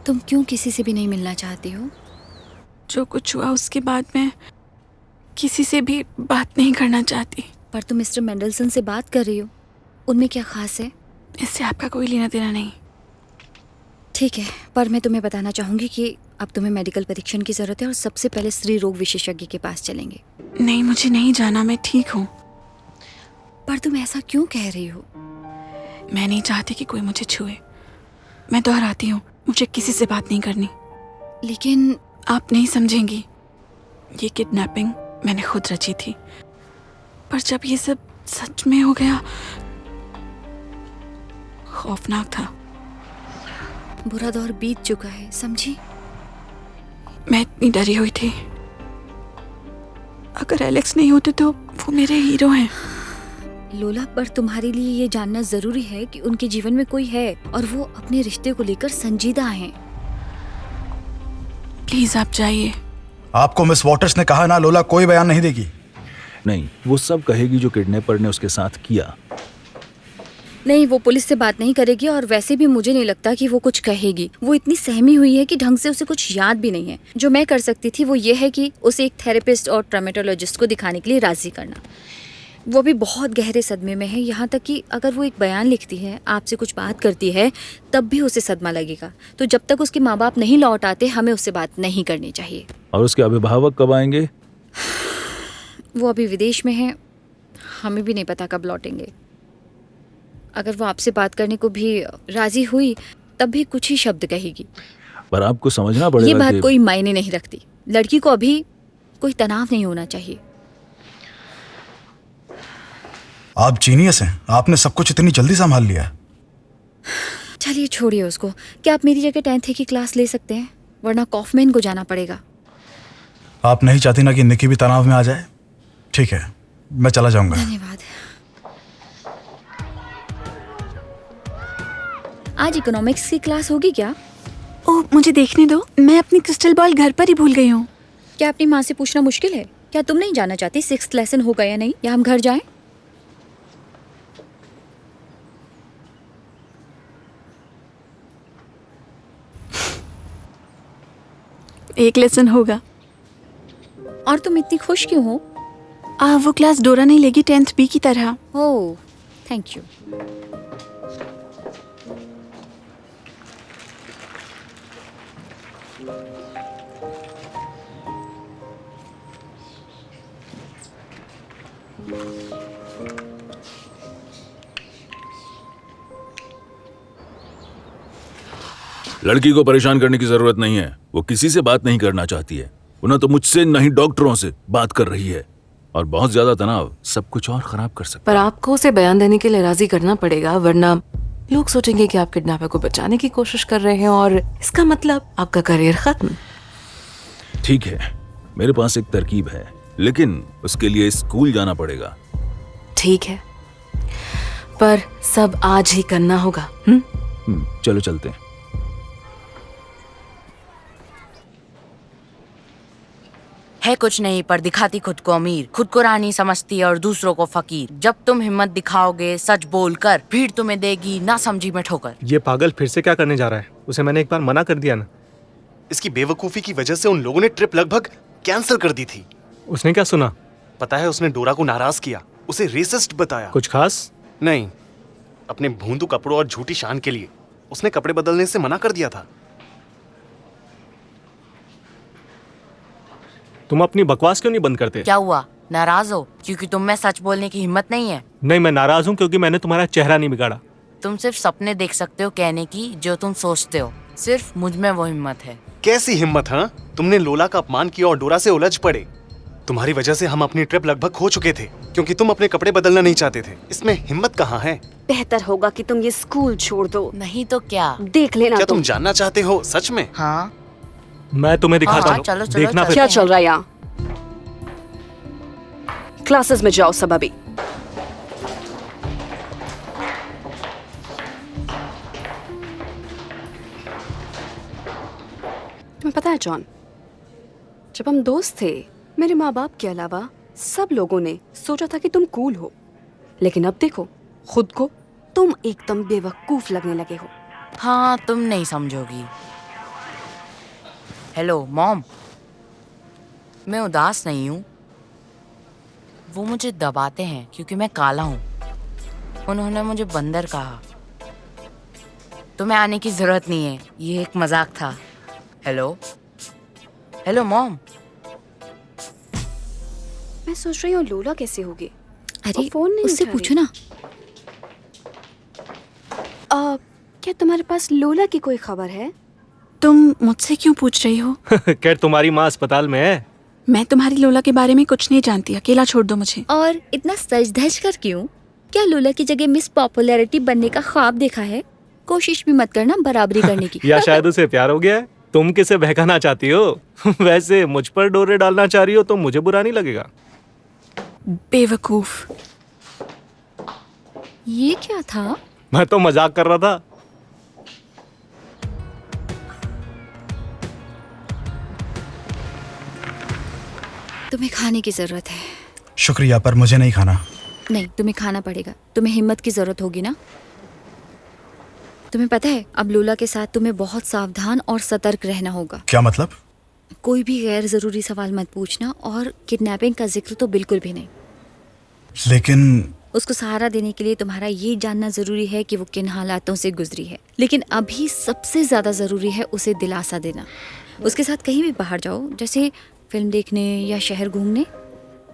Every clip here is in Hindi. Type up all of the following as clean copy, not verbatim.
तुम क्यों किसी से भी नहीं मिलना चाहती हो? जो कुछ हुआ उसके बाद मैं किसी से भी बात नहीं करना चाहती। पर तुम मिस्टर मेंडलसन से बात कर रही हो, उनमें क्या खास है? इससे आपका कोई लेना देना नहीं। ठीक है, पर मैं तुम्हें बताना चाहूंगी कि अब तुम्हें मेडिकल परीक्षण की जरूरत है और सबसे पहले स्त्री रोग विशेषज्ञ के पास चलेंगे। नहीं, मुझे नहीं जाना, मैं ठीक हूँ। पर तुम ऐसा क्यों कह रही हो? मैं नहीं चाहती कि कोई मुझे छुए। मैं दोहराती हूँ, मुझे किसी से बात नहीं करनी। लेकिन आप नहीं समझेंगी, ये किडनैपिंग मैंने खुद रची थी, पर जब ये सब सच में हो गया, खौफनाक था। बुरा दौर बीत चुका है, समझी? मैं इतनी डरी हुई थी। अगर एलेक्स नहीं होते तो वो मेरे हीरो हैं। लोला, पर तुम्हारे लिए ये जानना जरूरी है कि उनके जीवन में कोई है और वो अपने रिश्ते को लेकर संजीदा हैं। प्लीज आप जाइए। आपको मिस वॉटर्स ने कहा ना लोला कोई बयान नहीं देगी। नहीं, वो सब कहेगी जो किडनैपर ने उसके साथ किया। नहीं, वो पुलिस से बात नहीं करेगी और वैसे भी मुझे नहीं लगता कि वो कुछ कहेगी। वो इतनी सहमी हुई है कि ढंग से उसे कुछ याद भी नहीं है। जो मैं कर सकती थी वो ये है कि उसे एक थेरेपिस्ट और ट्रामेटोलॉजिस्ट को दिखाने के लिए राजी करना। वो भी बहुत गहरे सदमे में है, यहाँ तक कि अगर वो एक बयान लिखती है, आपसे कुछ बात करती है, तब भी उसे सदमा लगेगा। तो जब तक उसके माँ बाप नहीं लौट आते, हमें उससे बात नहीं करनी चाहिए। और उसके अभिभावक कब आएंगे? वो अभी विदेश में है, हमें भी नहीं पता कब लौटेंगे। अगर वो आपसे बात करने को भी राजी हुई, तब भी कुछ ही शब्द कहेगी। पर आपको समझना पड़ेगा ये बात कि कोई मायने नहीं रखती। लड़की को अभी कोई तनाव नहीं होना चाहिए। आप जीनियस हैं, आपने सब कुछ इतनी जल्दी संभाल लिया। चलिए छोड़िए उसको। क्या आप मेरी जगह 10th की क्लास ले सकते हैं? वरना कॉफमैन को जाना पड़ेगा। आप नहीं चाहती ना कि निकी भी तनाव में आ जाए? ठीक है, मैं चला जाऊंगा। धन्यवाद। आज इकोनॉमिक्स की क्लास होगी क्या? ओह, मुझे देखने दो, मैं अपनी क्रिस्टल बॉल घर पर ही भूल गई हूँ। क्या अपनी माँ से पूछना मुश्किल है? क्या तुम नहीं जाना चाहती 6th लेसन होगा या नहीं, या हम घर जाएं? एक लेसन होगा। और तुम इतनी खुश क्यों हो? वो क्लास डोरा नहीं लेगी 10th B की तरह। ओह, थैंक यू। लड़की को परेशान करने की जरूरत नहीं है। वो किसी से बात नहीं करना चाहती है। वो ना तो मुझसे न ही डॉक्टरों से बात कर रही है, और बहुत ज्यादा तनाव सब कुछ और खराब कर सकता है। पर आपको उसे बयान देने के लिए राजी करना पड़ेगा, वरना लोग सोचेंगे कि आप किडनैपर को बचाने की कोशिश कर रहे हैं और इसका मतलब आपका करियर खत्म। ठीक है, मेरे पास एक तरकीब है, लेकिन उसके लिए स्कूल जाना पड़ेगा। ठीक है, पर सब आज ही करना होगा। चलो चलते हैं। है कुछ नहीं, पर दिखाती खुद को अमीर, खुद को रानी समझती है और दूसरों को फकीर। जब तुम हिम्मत दिखाओगे सच बोलकर, भीड़ तुम्हें देगी ना समझी में ठोकर। ये पागल फिर से क्या करने जा रहा है? उसे मैंने एक बार मना कर दिया ना। इसकी बेवकूफी की वजह से उन लोगों ने ट्रिप लगभग कैंसिल कर दी थी। उसने क्या सुना? पता है, उसने डोरा को नाराज किया, उसे रेसिस्ट बताया। कुछ खास? नहीं, अपने भूंदू कपड़ों और झूठी शान के लिए उसने कपड़े बदलने से मना कर दिया था। तुम अपनी बकवास क्यों नहीं बंद करते? क्या हुआ, नाराज हो क्योंकि तुम में सच बोलने की हिम्मत नहीं है? नहीं, मैं नाराज हूँ क्योंकि मैंने तुम्हारा चेहरा नहीं बिगाड़ा। तुम सिर्फ सपने देख सकते हो कहने की जो तुम सोचते हो। सिर्फ मुझ में वो हिम्मत है। कैसी हिम्मत? हाँ, तुमने लोला का अपमान किया और डोरा से उलझ पड़े। तुम्हारी वजह से हम अपनी ट्रिप लगभग खो चुके थे क्योंकि तुम अपने कपड़े बदलना नहीं चाहते थे। इसमें हिम्मत कहाँ है? बेहतर होगा कि तुम ये स्कूल छोड़ दो। नहीं तो क्या? देख लेना। क्या तुम जानना चाहते हो सच में? हाँ, मैं तुम्हें दिखाता हूँ। चलो, चलो, देखना चलो। फिर। क्या चल रहा है यहाँ? क्लासेस में जाओ सब अभी। तुम्हें पता है जॉन, जब हम दोस्त थे, मेरे माँ बाप के अलावा सब लोगों ने सोचा था कि तुम कूल हो, लेकिन अब देखो खुद को, तुम एकदम बेवकूफ लगने लगे हो। हाँ, तुम नहीं समझोगी। हेलो मॉम, मैं उदास नहीं हूँ। वो मुझे दबाते हैं क्योंकि मैं काला हूँ। उन्होंने मुझे बंदर कहा। तुम्हें आने की जरूरत नहीं है, ये एक मजाक था। Hello hello mom. मैं सोच रही हूँ लोला कैसे होगी। अरे वो फोन नहीं उससे उठा पूछो रही। ना। क्या तुम्हारे पास लोला की कोई खबर है? तुम मुझसे क्यों पूछ रही हो? कैट तुम्हारी माँ अस्पताल में है। मैं तुम्हारी लोला के बारे में कुछ नहीं जानती, अकेला छोड़ दो मुझे। और इतना सज धज कर क्यों? क्या लोला की जगह मिस पॉपुलैरिटी बनने का ख्वाब देखा है? कोशिश भी मत करना बराबरी करने की। या शायद उसे प्यार हो गया है। तुम किसे बहकाना चाहती हो? वैसे मुझ पर डोरे डालना चाह रही हो तो मुझे बुरा नहीं लगेगा। बेवकूफ। ये क्या था? मैं तो मजाक कर रहा था। तुम्हें खाने की जरूरत है। शुक्रिया, पर मुझे नहीं खाना। नहीं, तुम्हें खाना पड़ेगा। तुम्हें हिम्मत की जरूरत होगी ना। तुम्हें पता है, अब लोला के साथ तुम्हें बहुत सावधान और सतर्क रहना होगा। क्या मतलब? कोई भी गैर जरूरी सवाल मत पूछना, और किडनैपिंग का जिक्र तो बिल्कुल भी नहीं। लेकिन उसको सहारा देने के लिए तुम्हारा ये जानना जरूरी है कि वो किन हालातों से गुजरी है। लेकिन अभी सबसे ज्यादा जरूरी है उसे दिलासा देना। उसके साथ कहीं भी बाहर जाओ, जैसे फिल्म देखने या शहर घूमने।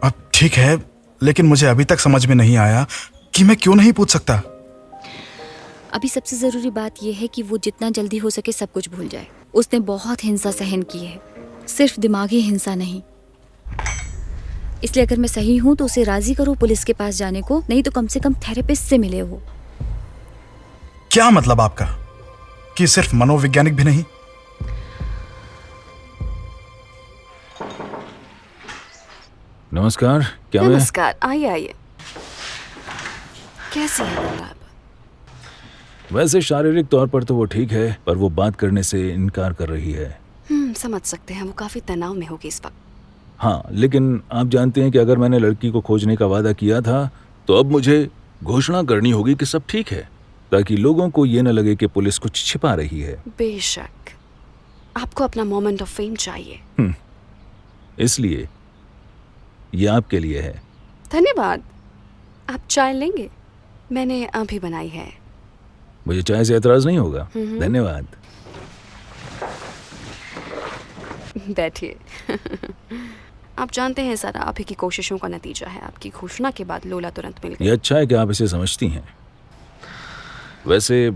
अब ठीक है, लेकिन मुझे अभी तक समझ में नहीं आया कि मैं क्यों नहीं पूछ सकता। अभी सबसे जरूरी बात यह है कि वो जितना जल्दी हो सके सब कुछ भूल जाए। उसने बहुत हिंसा सहन की है, सिर्फ दिमागी हिंसा नहीं। इसलिए अगर मैं सही हूं तो उसे राजी करो पुलिस के पास जाने को, नहीं तो कम से कम थेरेपिस्ट से मिले हो। क्या मतलब आपका कि सिर्फ मनोवैज्ञानिक भी नहीं? नमस्कार, क्या मैं नमस्कार, आइए आइए। कैसी है लोला आप? वैसे शारीरिक तौर पर तो वो ठीक है, पर वो बात करने से इनकार कर रही है। समझ सकते हैं, वो काफी तनाव में होगी इस वक्त। हाँ, लेकिन आप जानते हैं कि अगर मैंने लड़की को खोजने का वादा किया था तो अब मुझे घोषणा करनी होगी कि सब ठीक है, ताकि लोगों को ये न लगे कि पुलिस कुछ छिपा रही है। बेशक, आपको अपना मोमेंट ऑफ फेम चाहिए। इसलिए ये आपके लिए है। धन्यवाद। आप चाय लेंगे? मैंने अभी बनाई है। मुझे चाय से एतराज नहीं होगा। धन्यवाद। बैठिए। आप जानते हैं सारा आप ही की कोशिशों का नतीजा है। आपकी घोषणा के बाद लोला तुरंत मिल गई। ये अच्छा है कि आप इसे समझती हैं। वैसे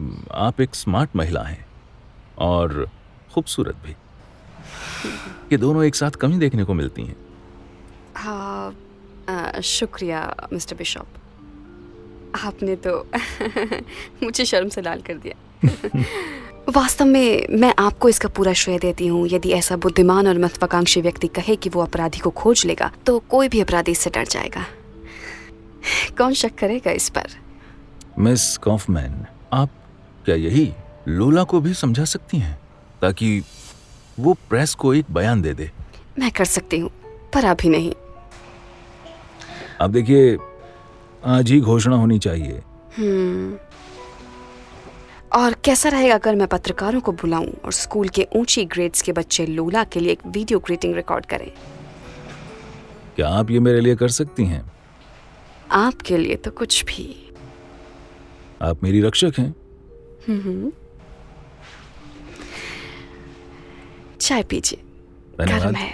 आप एक स्मार्ट महिला हैं और खूबसूरत भी। ये दोनों एक साथ कम ही देखने को मिलती हैं। हाँ, शुक्रिया मिस्टर बिशॉप। आपने तो मुझे शर्म से लाल कर दिया। वास्तव में मैं आपको इसका पूरा श्रेय देती हूँ। यदि ऐसा बुद्धिमान और महत्वाकांक्षी व्यक्ति कहे कि वो अपराधी को खोज लेगा तो कोई भी अपराधी इससे डर जाएगा। कौन शक करेगा इस पर? मिस कॉफमैन, आप क्या यही लोला को भी समझा सकती हैं ताकि वो प्रेस को एक बयान दे दे? मैं कर सकती हूँ, पर अभी नहीं। अब देखिए, आज ही घोषणा होनी चाहिए। और कैसा रहेगा अगर मैं पत्रकारों को बुलाऊं और स्कूल के ऊंची ग्रेड्स के बच्चे लोला के लिए एक वीडियो ग्रीटिंग रिकॉर्ड करें? क्या आप ये मेरे लिए कर सकती हैं? आपके लिए तो कुछ भी। आप मेरी रक्षक हैं। चाय पीजिए, धन्यवाद। गर्म है।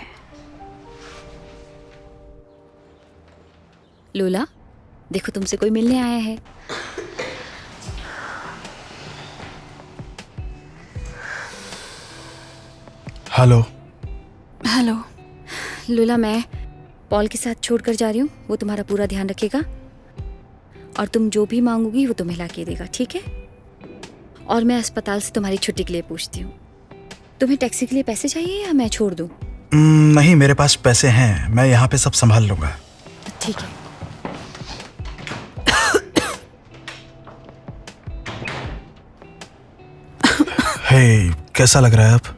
लोला, देखो तुमसे कोई मिलने आया है। हेलो। हेलो। लोला, मैं पॉल के साथ छोड़कर जा रही हूँ। वो तुम्हारा पूरा ध्यान रखेगा और तुम जो भी मांगोगी वो तुम्हें ला के देगा, ठीक है? और मैं अस्पताल से तुम्हारी छुट्टी के लिए पूछती हूँ। तुम्हें टैक्सी के लिए पैसे चाहिए या मैं छोड़ दूँ? नहीं, मेरे पास पैसे हैं। मैं यहाँ पे सब संभाल लूंगा। ठीक है। हे, कैसा लग रहा है अब?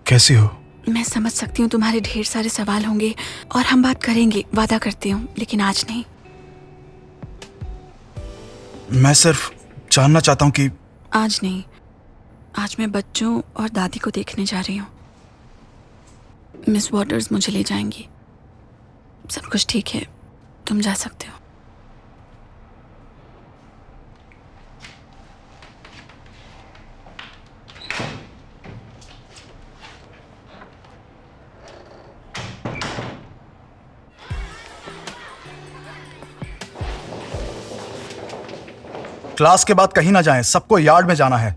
कैसी हो? मैं समझ सकती हूँ तुम्हारे ढेर सारे सवाल होंगे और हम बात करेंगे, वादा करती हूँ, लेकिन आज नहीं। मैं सिर्फ जानना चाहता हूँ कि आज नहीं, आज मैं बच्चों और दादी को देखने जा रही हूँ। मिस वॉटर्स मुझे ले जाएंगी। सब कुछ ठीक है, तुम जा सकते हो। क्लास के बाद कहीं ना जाएं, सबको यार्ड में जाना है।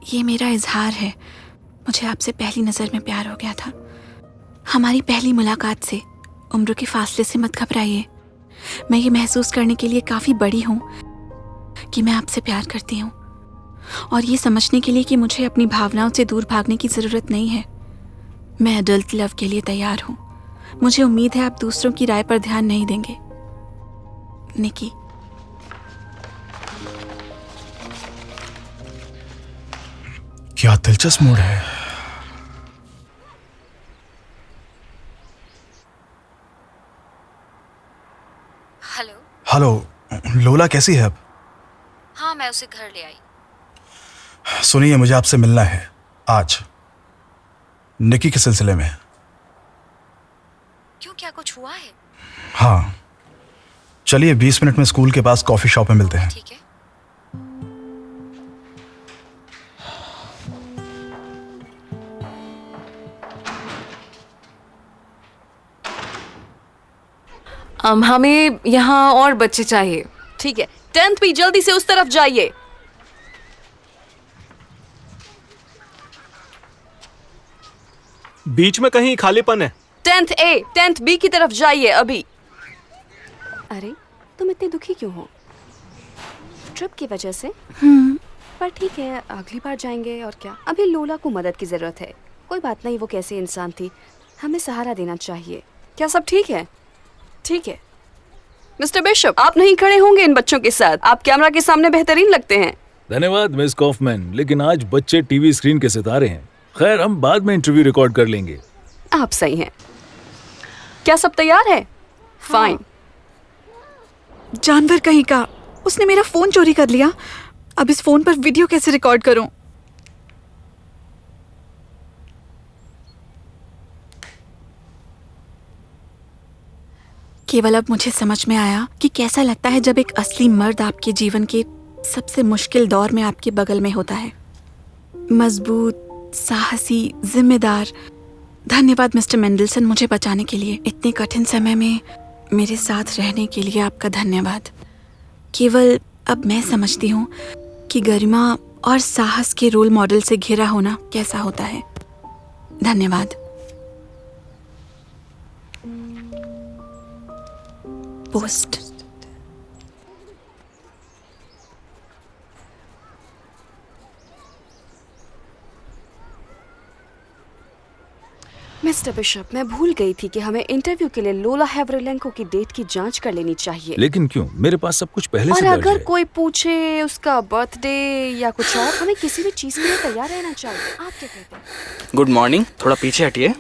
ये मेरा इजहार है। मुझे आपसे पहली नज़र में प्यार हो गया था। हमारी पहली मुलाकात से, उम्र के फासले से मत घबराइए। मैं ये महसूस करने के लिए काफ़ी बड़ी हूँ कि मैं आपसे प्यार करती हूँ, और ये समझने के लिए कि मुझे अपनी भावनाओं से दूर भागने की ज़रूरत नहीं है। मैं अडल्ट लव के लिए तैयार हूँ। मुझे उम्मीद है आप दूसरों की राय पर ध्यान नहीं देंगे। निकी। क्या दिलचस्प मूड है। हेलो। हेलो, लोला कैसी है अब? हाँ, मैं उसे घर ले आई। सुनिए, मुझे आपसे मिलना है आज, निकी के सिलसिले में। क्यों, क्या कुछ हुआ है? हाँ, चलिए 20 मिनट में स्कूल के पास कॉफी शॉप में मिलते हैं। ठीक है। हमें यहाँ और बच्चे चाहिए। ठीक है, 10th भी जल्दी से उस तरफ जाइए। बीच में कहीं खालीपन है। 10th A 10th B की तरफ जाइए अभी। अरे, तुम इतने दुखी क्यों हो? ट्रिप की वजह से? पर ठीक है, अगली बार जाएंगे और क्या। अभी लोला को मदद की जरूरत है। कोई बात नहीं, वो कैसी इंसान थी, हमें सहारा देना चाहिए। क्या सब ठीक है? ठीक है। मिस्टर बिशप, आप नहीं खड़े होंगे इन बच्चों के साथ। आप कैमरा के सामने बेहतरीन लगते हैं। धन्यवाद मिस कॉफमैन, लेकिन आज बच्चे टीवी स्क्रीन के सितारे हैं। खैर, हम बाद में इंटरव्यू रिकॉर्ड कर लेंगे। आप सही हैं। क्या सब तैयार है? फाइन। जानवर कहीं का, उसने मेरा फोन चोरी कर लिया। अब इस फोन पर वीडियो कैसे रिकॉर्ड करूं? केवल अब मुझे समझ में आया कि कैसा लगता है जब एक असली मर्द आपके जीवन के सबसे मुश्किल दौर में आपके बगल में होता है। मजबूत, साहसी, जिम्मेदार। धन्यवाद मिस्टर मेंडलसन, मुझे बचाने के लिए। इतने कठिन समय में मेरे साथ रहने के लिए आपका धन्यवाद। केवल अब मैं समझती हूँ कि गरिमा और साहस के रोल मॉडल से घिरा होना कैसा होता है। धन्यवाद। पोस्ट। मिस्टर बिशप, मैं भूल गई थी कि हमें इंटरव्यू के लिए लोला हेवरेलेंको की डेट की जांच कर लेनी चाहिए। लेकिन क्यों? मेरे पास सब कुछ पहले और से दर्ज अगर है। कोई पूछे उसका बर्थडे या कुछ और, हमें किसी भी चीज के लिए तैयार रहना चाहिए। आप क्या कहते हैं? गुड मॉर्निंग, थोड़ा पीछे हटिए।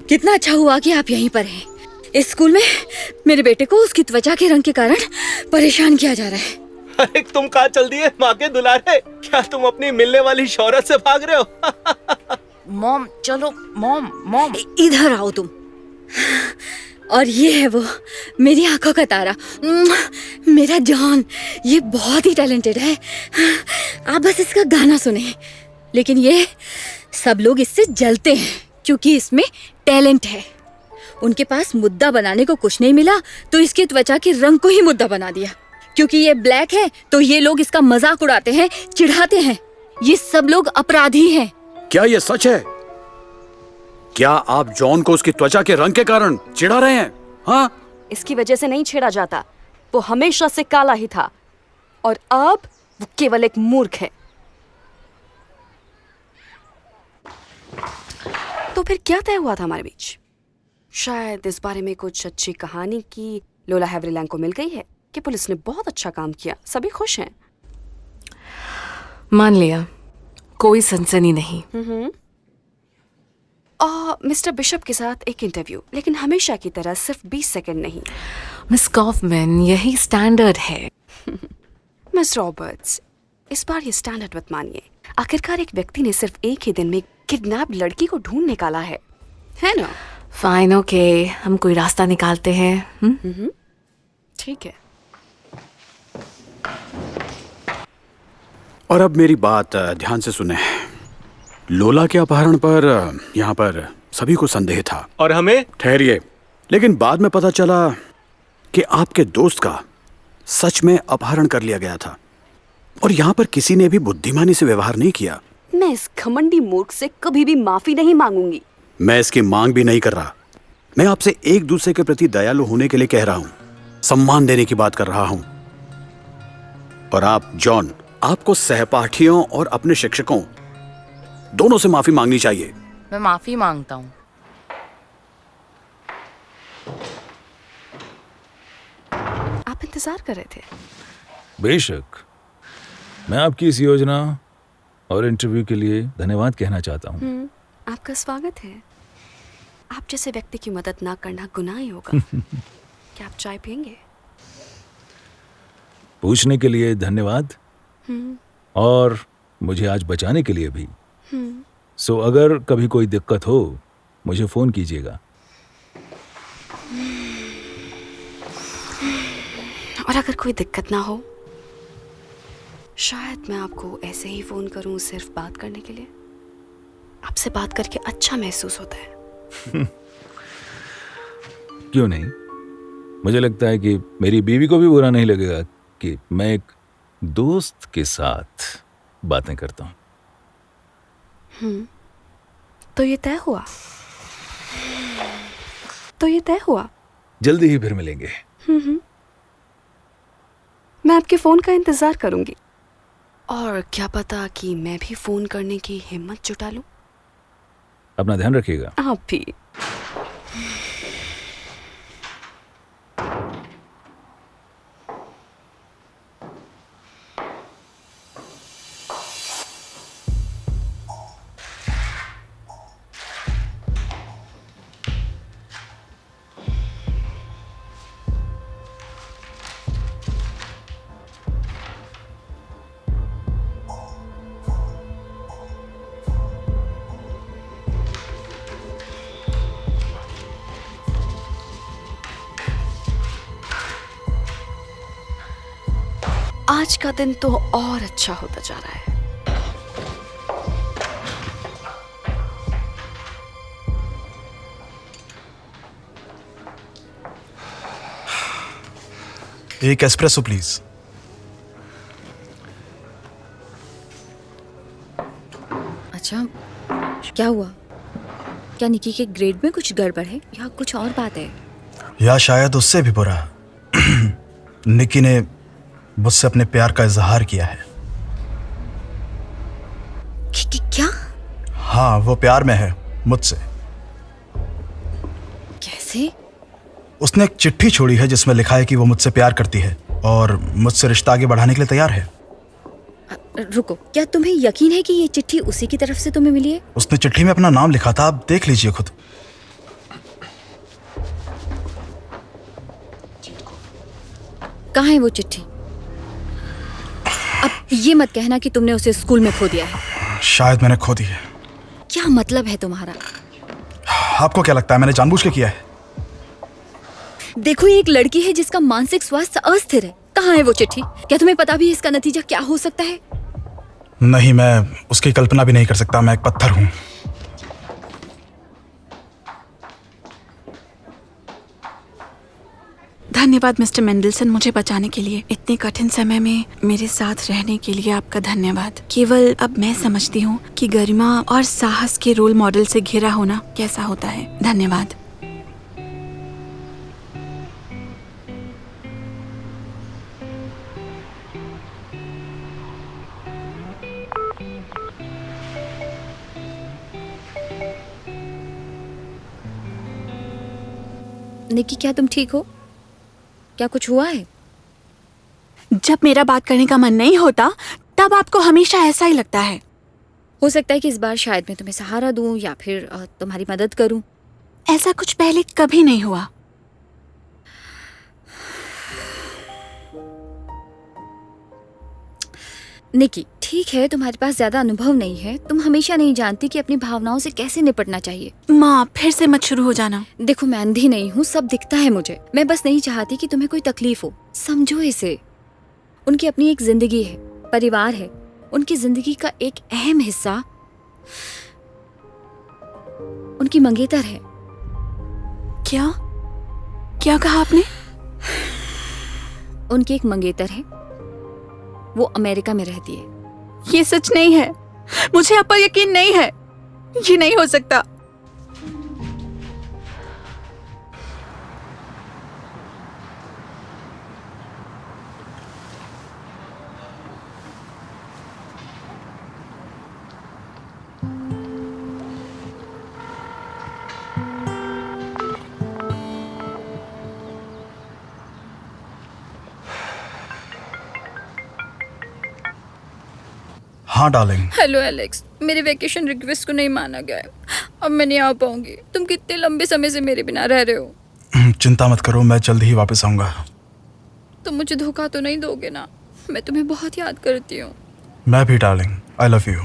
कितना अच्छा हुआ कि आप यहीं पर हैं। इस स्कूल में मेरे बेटे को उसकी त्वचा के रंग के कारण परेशान किया जा रहा है। अरे तुम कहाँ चल दिए माँ के दुलारे? क्या तुम अपनी मिलने वाली शौहरत से भाग रहे हो? मॉम चलो, मॉम मॉम इधर आओ तुम। और ये है वो, मेरी आंखों का तारा, मेरा जॉन। ये बहुत ही टैलेंटेड है। आप बस इसका गाना सुने। लेकिन ये सब लोग इससे जलते हैं क्योंकि इसमें टैलेंट है। उनके पास मुद्दा बनाने को कुछ नहीं मिला तो इसकी त्वचा के रंग को ही मुद्दा बना दिया। क्योंकि ये ब्लैक है तो ये लोग इसका मजाक उड़ाते हैं, चिढ़ाते हैं। ये सब लोग अपराधी हैं। क्या ये सच है? क्या आप जॉन को उसकी त्वचा के रंग के कारण चिढ़ा रहे हैं? हाँ? इसकी वजह से नहीं छेड़ा जाता। वो हमेशा से काला ही था और अब वो केवल एक मूर्ख है। तो फिर क्या तय हुआ था हमारे बीच? शायद इस बारे में कुछ अच्छी कहानी की लोला हेवरेलेंको मिल गई है। कि पुलिस ने बहुत अच्छा काम किया, सभी खुश हैं। मान लिया, कोई सनसनी नहीं। मिस्टर बिशप के साथ एक इंटरव्यू, लेकिन हमेशा की तरह सिर्फ 20 सेकंड नहीं। मिस कॉफमैन, यही स्टैंडर्ड है। मिस रॉबर्ट्स, इस बार ये स्टैंडर्ड मत मानिए। आखिरकार एक व्यक्ति ने सिर्फ एक ही दिन में किडनैप लड़की को ढूंढ निकाला है ना? फाइन, ओके, हम कोई रास्ता निकालते हैं। ठीक है। और अब मेरी बात ध्यान से सुने। लोला के अपहरण पर यहाँ पर सभी को संदेह था। और हमें? ठहरिए। लेकिन बाद में पता चला कि आपके दोस्त का सच में अपहरण कर लिया गया था, और यहाँ पर किसी ने भी बुद्धिमानी से व्यवहार नहीं किया। मैं इस घमंडी मूर्ख से कभी भी माफी नहीं मांगूंगी। मैं इसकी मांग भी नहीं कर रहा। मैं आपसे एक दूसरे के प्रति दयालु होने के लिए कह रहा हूँ, सम्मान देने की बात कर रहा हूँ। और आप जॉन, आपको सहपाठियों और अपने शिक्षकों दोनों से माफी मांगनी चाहिए। मैं माफी मांगता हूँ। आप इंतजार कर रहे थे। बेशक, मैं आपकी इस योजना और इंटरव्यू के लिए धन्यवाद कहना चाहता हूँ। आपका स्वागत है। आप जैसे व्यक्ति की मदद ना करना गुनाह ही होगा। क्या आप चाय पियेंगे? पूछने के लिए धन्यवाद, और मुझे आज बचाने के लिए भी। सो अगर कभी कोई दिक्कत हो, मुझे फोन कीजिएगा। और अगर कोई दिक्कत ना हो, शायद मैं आपको ऐसे ही फोन करूं सिर्फ बात करने के लिए। आपसे बात करके अच्छा महसूस होता है। क्यों नहीं? मुझे लगता है कि मेरी बीवी को भी बुरा नहीं लगेगा कि मैं एक दोस्त के साथ बातें करता हूँ। तो ये तय हुआ? जल्दी ही फिर मिलेंगे। मैं आपके फोन का इंतजार करूंगी। और क्या पता कि मैं भी फोन करने की हिम्मत जुटा लूं। अपना ध्यान रखिएगा। आप भी। आज का दिन तो और अच्छा होता जा रहा है। एक एस्प्रेसो प्लीज। अच्छा, क्या हुआ? क्या निकी के ग्रेड में कुछ गड़बड़ है या कुछ और बात है? या शायद उससे भी बुरा। निकी ने मुझसे अपने प्यार का इजहार किया है। क्या? हाँ, वो प्यार में है मुझसे। कैसे? उसने एक चिट्ठी छोड़ी है जिसमें लिखा है कि वो मुझसे प्यार करती है और मुझसे रिश्ता आगे बढ़ाने के लिए तैयार है। रुको, क्या तुम्हें यकीन है कि ये चिट्ठी उसी की तरफ से तुम्हें मिली है? उसने चिट्ठी में अपना नाम लिखा था, आप देख लीजिए खुद। कहाँ है वो चिट्ठी? अब ये मत कहना कि तुमने उसे स्कूल में खो दिया है। शायद मैंने खो दी है। क्या मतलब है तुम्हारा? आपको क्या लगता है मैंने जानबूझ के किया है? देखो, ये एक लड़की है जिसका मानसिक स्वास्थ्य अस्थिर है। कहाँ है वो चिट्ठी? क्या तुम्हें पता भी है इसका नतीजा क्या हो सकता है? नहीं, मैं उसकी कल्पना भी नहीं कर सकता। मैं एक पत्थर हूं। धन्यवाद मिस्टर मेंडलसन, मुझे बचाने के लिए। इतने कठिन समय में मेरे साथ रहने के लिए आपका धन्यवाद। केवल अब मैं समझती हूँ कि गरिमा और साहस के रोल मॉडल से घिरा होना कैसा होता है। धन्यवाद। निकी, क्या तुम ठीक हो? क्या कुछ हुआ है? जब मेरा बात करने का मन नहीं होता तब आपको हमेशा ऐसा ही लगता है। हो सकता है कि इस बार शायद मैं तुम्हें सहारा दूं या फिर तुम्हारी मदद करूं। ऐसा कुछ पहले कभी नहीं हुआ। निकी, ठीक है, तुम्हारे पास ज्यादा अनुभव नहीं है, तुम हमेशा नहीं जानती कि अपनी भावनाओं से कैसे निपटना चाहिए। माँ, फिर से मत शुरू हो जाना। देखो, मैं अंधी नहीं हूँ, सब दिखता है मुझे। मैं बस नहीं चाहती कि तुम्हें कोई तकलीफ हो। समझो इसे। उनकी अपनी एक जिंदगी है, परिवार है। उनकी जिंदगी का एक अहम हिस्सा उनकी मंगेतर है। क्या क्या कहा आपने? उनकी एक मंगेतर है, वो अमेरिका में रहती है। ये सच नहीं है। मुझे आप पर यकीन नहीं है। ये नहीं हो सकता। हाँ डार्लिंग। हेलो एलेक्स, मेरे वेकेशन रिक्वेस्ट को नहीं माना गया है। अब मैं नहीं आ पाऊंगी। तुम कितने लंबे समय से मेरे बिना रह रहे हो। चिंता मत करो, मैं जल्द ही वापस आऊंगा। तुम मुझे धोखा तो नहीं दोगे ना? मैं तुम्हें बहुत याद करती हूँ। मैं भी डार्लिंग, आई लव यू।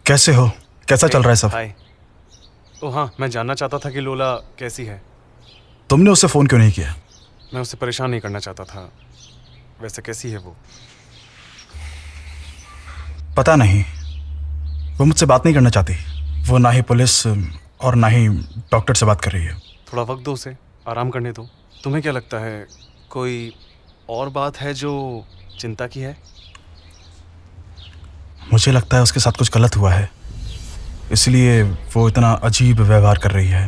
कैसे हो? कैसा चल रहा है सब? हाय। ओ हाँ, मैं जानना चाहता था कि लोला कैसी है। तुमने उससे फोन क्यों नहीं किया? मैं उसे परेशान नहीं करना चाहता था। वैसे कैसी है वो? पता नहीं, वो मुझसे बात नहीं करना चाहती। वो ना ही पुलिस और ना ही डॉक्टर से बात कर रही है। थोड़ा वक्त दो उसे, आराम करने दो। तुम्हें क्या लगता है, कोई और बात है जो चिंता की है? मुझे लगता है उसके साथ कुछ गलत हुआ है, इसलिए वो इतना अजीब व्यवहार कर रही है।